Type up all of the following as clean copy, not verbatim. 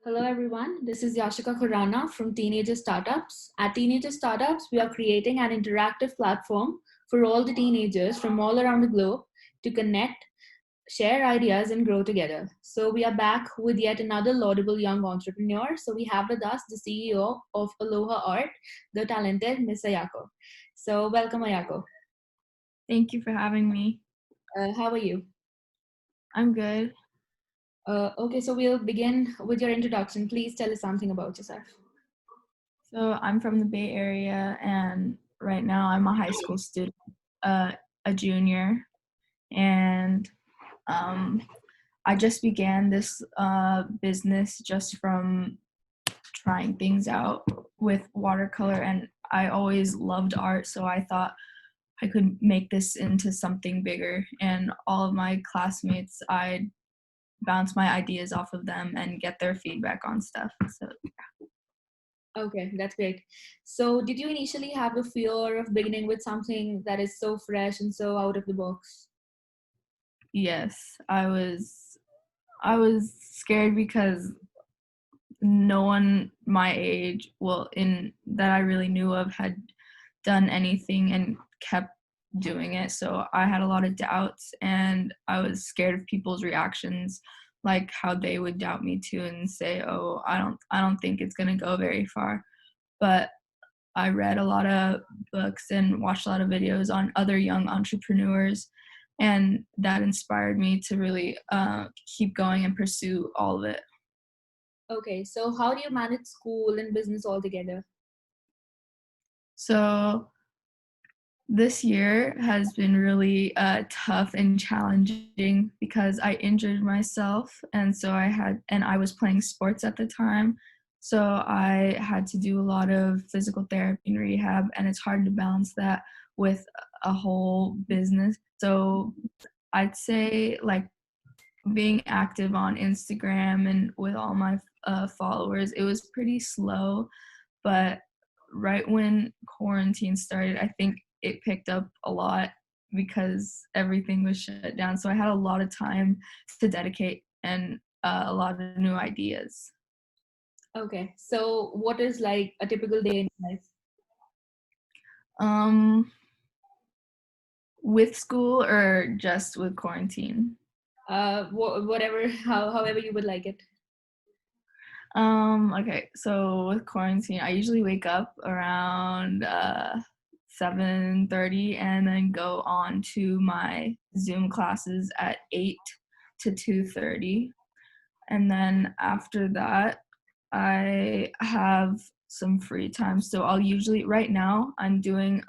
Hello, everyone. This is Yashika Khurana from Teenager Startups. At Teenager Startups, we are creating an interactive platform for all the teenagers from all around the globe to connect, share ideas, and grow together. So, we are back with yet another laudable young entrepreneur. So, we have with us the CEO of Aloha Art, the talented Miss Ayako. So, welcome, Ayako. Thank you for having me. How are you? I'm good. Okay, so we'll begin with your introduction. Please tell us something about yourself. So I'm from the Bay Area, and right now I'm a high school student, a junior, and um, I just began this business just from trying things out with watercolor, and I always loved art, so I thought I could make this into something bigger. And all of my classmates, I bounce my ideas off of them and get their feedback on stuff. So Okay, that's great. So, did you initially have a fear of beginning with something that is so fresh and so out of the box? yes, I was scared because no one my age, well, in that I really knew of, had done anything and kept doing it. So I had a lot of doubts, and I was scared of people's reactions, like how they would doubt me too and say, "Oh, I don't think it's going to go very far." But I read a lot of books and watched a lot of videos on other young entrepreneurs, and that inspired me to really keep going and pursue all of it. Okay, so how do you manage school and business all together? So this year has been really tough and challenging because I injured myself, and so I was playing sports at the time. So I had to do a lot of physical therapy and rehab, and it's hard to balance that with a whole business. So I'd say like being active on Instagram and with all my followers, it was pretty slow. But right when quarantine started, I think it picked up a lot because everything was shut down. So I had a lot of time to dedicate and a lot of new ideas. Okay, so what is like a typical day in your life? Um, with school or just with quarantine? Whatever, however you would like it. Okay, so with quarantine, I usually wake up around 7:30 and then go on to my Zoom classes at 8 to 2:30. And then after that, I have some free time. So I'll usually right now I'm doing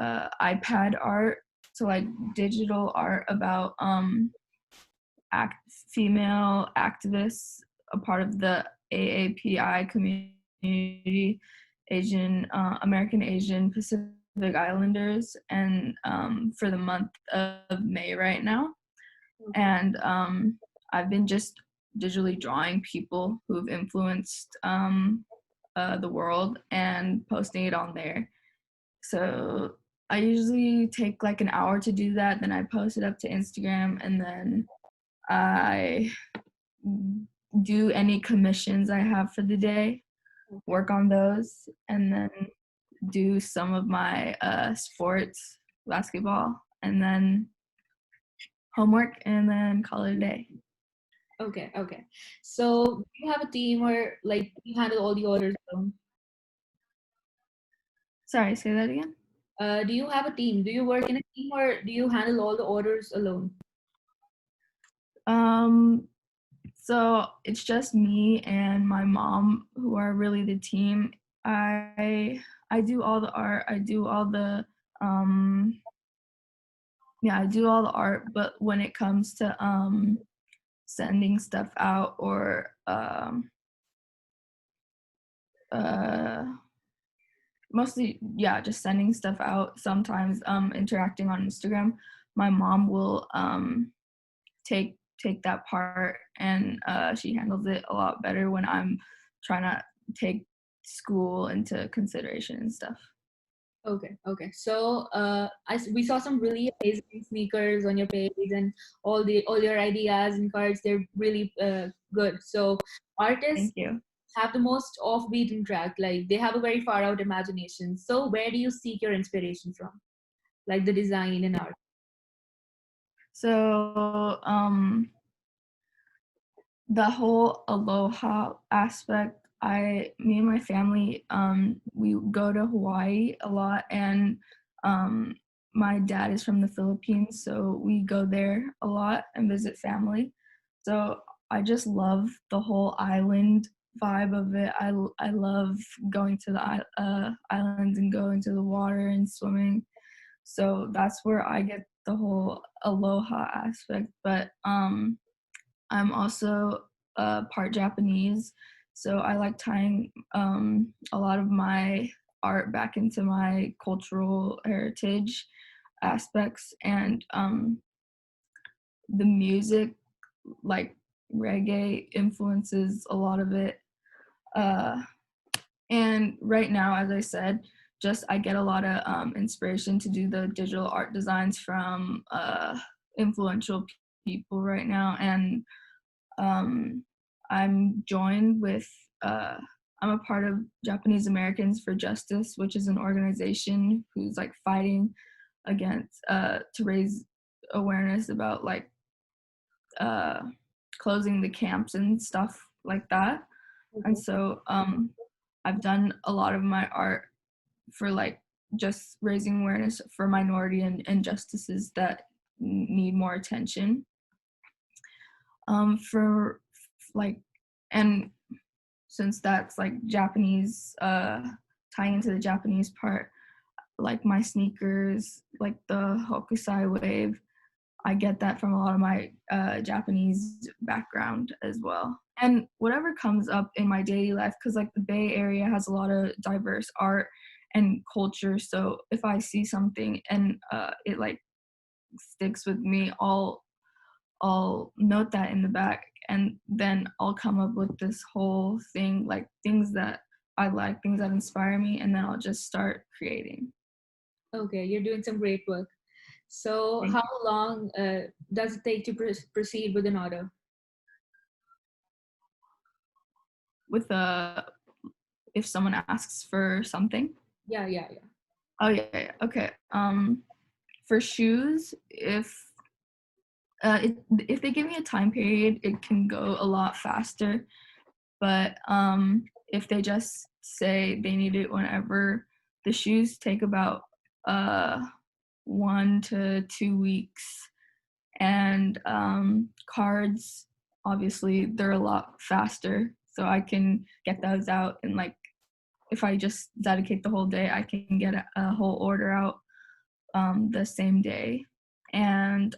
iPad art, so like digital art about act female activists, a part of the AAPI community, Asian American Asian Pacific Islanders, and for the month of May right now. And I've been just digitally drawing people who've influenced the world and posting it on there. So I usually take like an hour to do that. Then I post it up to Instagram, and then I do any commissions I have for the day, work on those, and then do some of my sports, basketball, and then homework, and then call it a day. Okay, okay. So do you have a team or like you handle all the orders alone? Sorry, say that again. Do you have a team? Do you work in a team or do you handle all the orders alone? Um, so it's just me and my mom who are really the team. I do all the art. Um I do all the art, but when it comes to sending stuff out or uh mostly just sending stuff out, sometimes interacting on Instagram, my mom will take that part, and she handles it a lot better when I'm trying to take school into consideration and stuff. Okay. So we saw some really amazing sneakers on your page, and all your ideas and cards. They're really good. So artists Thank you. have the most off-beaten track. Like they have a very far out imagination. So where do you seek your inspiration from? Like the design and art. So the whole aloha aspect, me and my family, we go to Hawaii a lot, and um, my dad is from the Philippines, so we go there a lot and visit family. So I just love the whole island vibe of it. I love going to the islands and going to the water and swimming. So that's where I get the whole aloha aspect. But I'm also part Japanese, so I like tying a lot of my art back into my cultural heritage aspects, and the music, like reggae, influences a lot of it. Uh, and right now, as I said, just I get a lot of inspiration to do the digital art designs from influential people right now, and um, I'm joined with, uh, I'm a part of Japanese Americans for Justice, which is an organization who's like fighting against, to raise awareness about like uh, closing the camps and stuff like that. And Okay. so I've done a lot of my art for like just raising awareness for minority and injustices that need more attention. For like, and since that's like Japanese, tying into the Japanese part, like my sneakers, like the Hokusai wave, I get that from a lot of my Japanese background as well. And whatever comes up in my daily life, because like the Bay Area has a lot of diverse art and culture. So if I see something and it like sticks with me, I'll note that in the back, and then I'll come up with this whole thing, like things that I like, things that inspire me, and then I'll just start creating. Okay, you're doing some great work. So Thank how you. long does it take to proceed with an order? With if someone asks for something. Yeah. Oh yeah. Okay. For shoes, if they give me a time period, it can go a lot faster. But if they just say they need it whenever, the shoes take about uh 1 to 2 weeks, and cards, obviously they're a lot faster, so I can get those out in like, if I just dedicate the whole day, I can get a whole order out the same day. And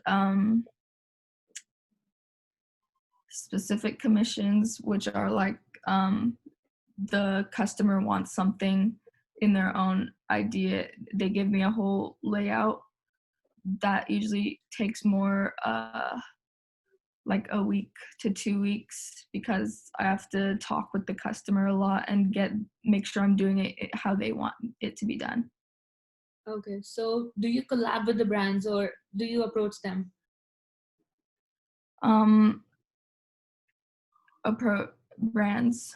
specific commissions, which are like um, the customer wants something in their own idea, they give me a whole layout. That usually takes more like a week to 2 weeks, because I have to talk with the customer a lot and make sure I'm doing it how they want it to be done. Okay. So do you collab with the brands or do you approach them? Um, Brands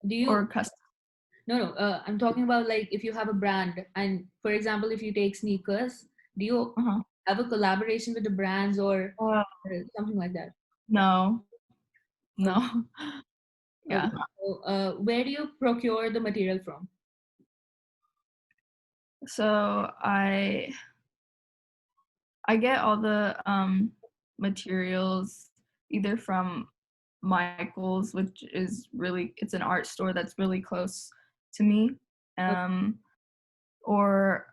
Do you or custom. No, I'm talking about like if you have a brand and for example, if you take sneakers, do you Uh-huh. have a collaboration with the brands or Uh, something like that? no, Okay. no. Okay. Yeah. So, where do you procure the material from? So I get all the materials either from Michael's, which is really, it's an art store that's really close to me, Okay. um, or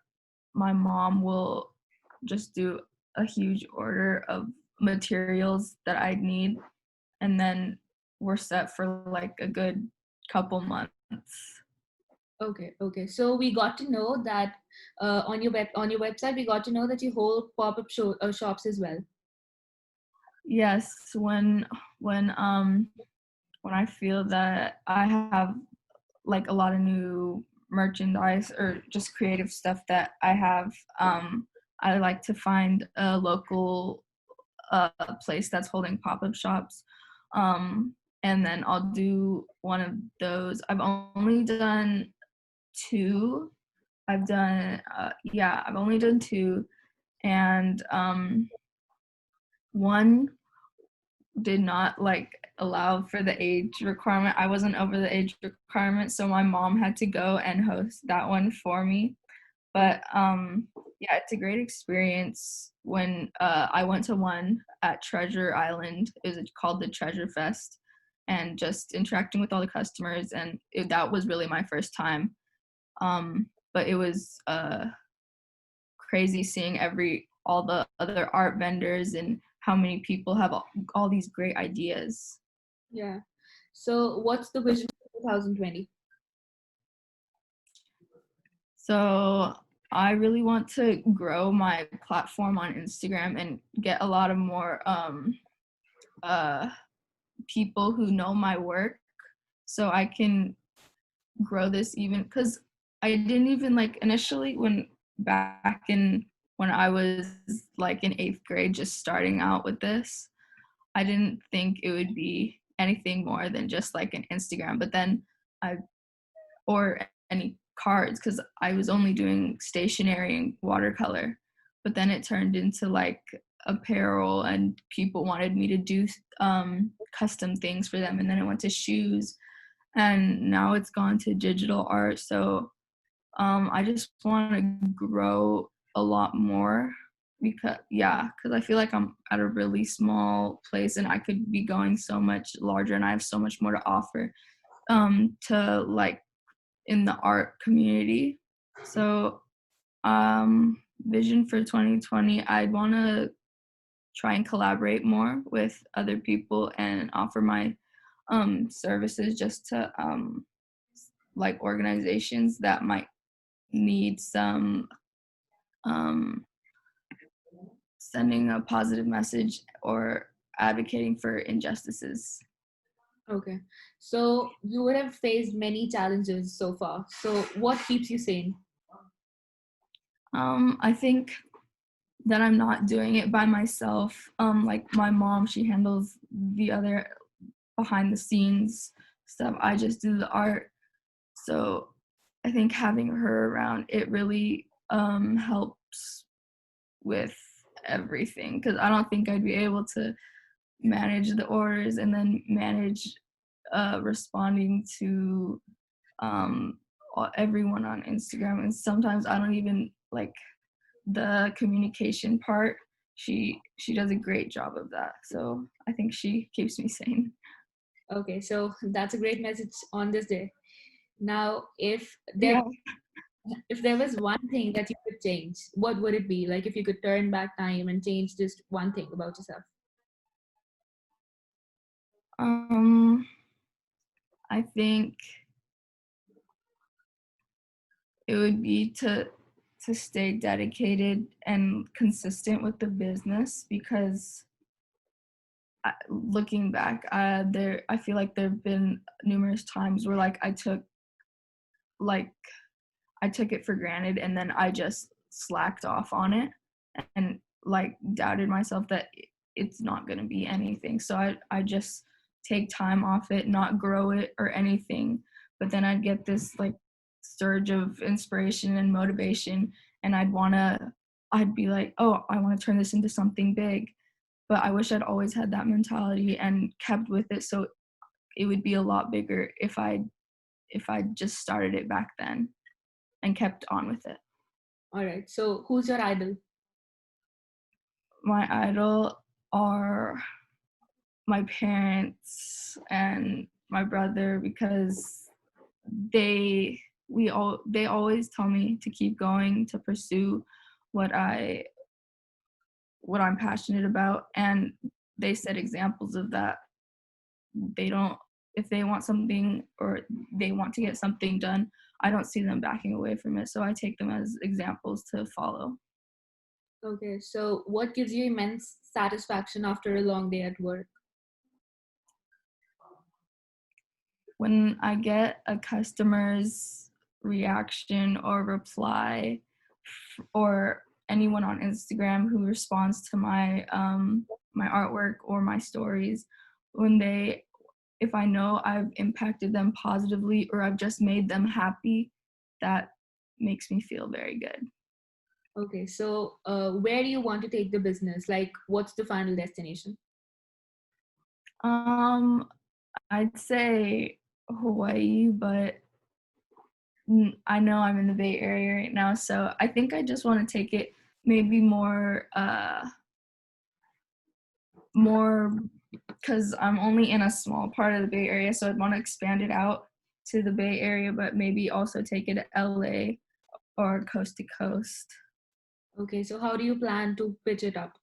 my mom will just do a huge order of materials that I need, and then we're set for like a good couple months. Okay. So we got to know that on your website, we got to know that you hold pop-up shops as well. Yes, when when I feel that I have like a lot of new merchandise or just creative stuff that I have, I like to find a local place that's holding pop-up shops. And then I'll do one of those. I've only done two. I've only done two. And one did not like allow for the age requirement. I wasn't over the age requirement, so my mom had to go and host that one for me. But yeah, it's a great experience. When I went to one at Treasure Island, it was called the Treasure Fest, and just interacting with all the customers, and that was really my first time. But it was crazy seeing all the other art vendors and how many people have all these great ideas. Yeah. So what's the vision for 2020? So I really want to grow my platform on Instagram and get a lot of more people who know my work, so I can grow this, even because I didn't even like initially when I was like in 8th grade just starting out with this, I didn't think it would be anything more than just like an Instagram, but then I or any cards, because I was only doing stationery and watercolor, but then it turned into like apparel, and people wanted me to do custom things for them, and then it went to shoes, and now it's gone to digital art. So I just want to grow a lot more, because I feel like I'm at a really small place and I could be going so much larger, and I have so much more to offer to like in the art community. So vision for 2020, I'd want to try and collaborate more with other people and offer my services just to like organizations that might need some um, sending a positive message or advocating for injustices. Okay. So you would have faced many challenges so far. So what keeps you sane? I think that I'm not doing it by myself. Like my mom, she handles the other behind the scenes stuff. I just do the art. So I think having her around, it really helps with everything, because I don't think I'd be able to manage the orders and then manage responding to everyone on Instagram. And sometimes I don't even like the communication part. She does a great job of that. So I think she keeps me sane. Okay, so that's a great message on this day. Now, Yeah. if there was one thing that you could change, what would it be? Like if you could turn back time and change just one thing about yourself. Um, I think it would be to stay dedicated and consistent with the business, because looking back, I feel like there have been numerous times where like I took it for granted, and then I just slacked off on it and like doubted myself that it's not going to be anything. So I just take time off it, not grow it or anything. But then I'd get this like surge of inspiration and motivation, and I'd be like, oh, I want to turn this into something big. But I wish I'd always had that mentality and kept with it, so it would be a lot bigger if I just started it back then and kept on with it. All right. So who's your idol? My idol are my parents and my brother, because they always tell me to keep going, to pursue what I'm passionate about, and they set examples of that. They don't If they want something or they want to get something done, I don't see them backing away from it, so I take them as examples to follow. Okay. So what gives you immense satisfaction after a long day at work? When I get a customer's reaction or reply or anyone on Instagram who responds to my my artwork or my stories when they if I know I've impacted them positively or I've just made them happy, that makes me feel very good. Okay, so where do you want to take the business? Like, what's the final destination? Um, I'd say Hawaii, but I know I'm in the Bay Area right now, so I think I just want to take it maybe more because I'm only in a small part of the Bay Area, so I'd want to expand it out to the Bay Area, but maybe also take it to LA or coast to coast. Okay, so how do you plan to pitch it up?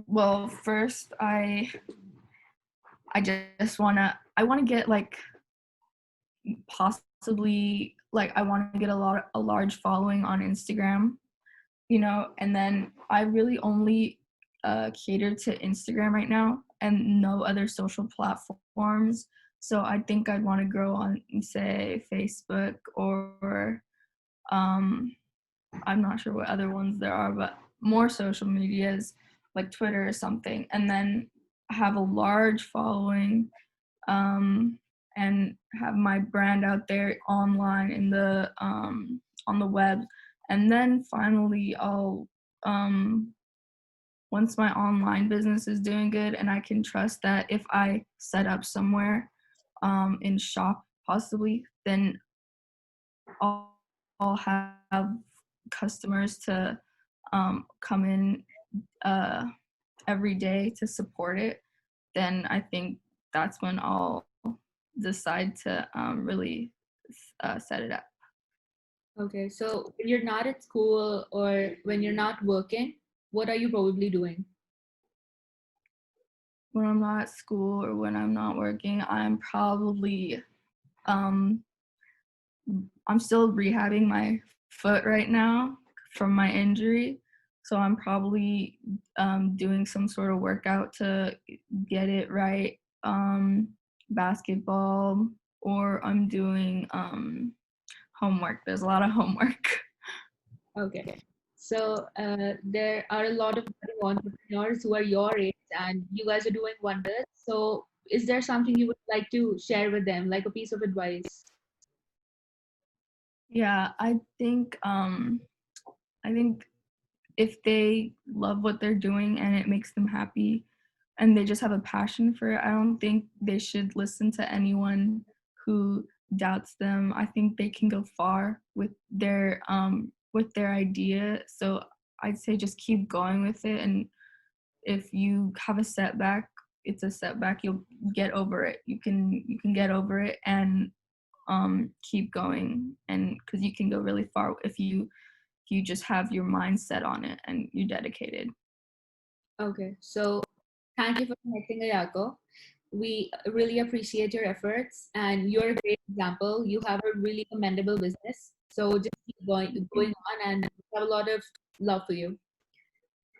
Well, first I just I wanna get like possibly like I want to get a large following on Instagram, you know, and then I really only cater to Instagram right now and no other social platforms. So I think I'd want to grow on say Facebook or um I'm not sure what other ones there are, but more social medias like Twitter or something, and then have a large following and have my brand out there online in the on the web, and then finally I'll once my online business is doing good and I can trust that if I set up somewhere in shop possibly, then I'll have customers to come in uh, every day to support it, then I think that's when I'll decide to really set it up. Okay, so when you're not at school or when you're not working, what are you probably doing? When I'm not at school or when I'm not working, um, I'm still rehabbing my foot right now from my injury. So I'm probably doing some sort of workout to get it right. Basketball, or I'm doing homework. There's a lot of homework. Okay, so there are a lot of young entrepreneurs who are your age, and you guys are doing wonders. So, is there something you would like to share with them, like a piece of advice? Yeah, I think if they love what they're doing and it makes them happy and they just have a passion for it, I don't think they should listen to anyone who doubts them. I think they can go far with their idea. So I'd say just keep going with it, and if you have a setback, it's a setback. You'll get over it. You can get over it and keep going, and because you can go really far if you just have your mind set on it and you're dedicated. Okay, so thank you for connecting, Ayako. We really appreciate your efforts, and you're a great example. You have a really commendable business. So just keep going on, and we have a lot of love for you.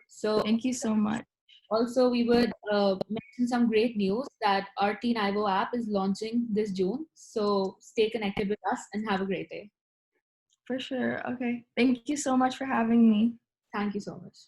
So Thank you so much. also, we would mention some great news that our Teen Ivo app is launching this June. So stay connected with us and have a great day. For sure. Okay. Thank you so much for having me. Thank you so much.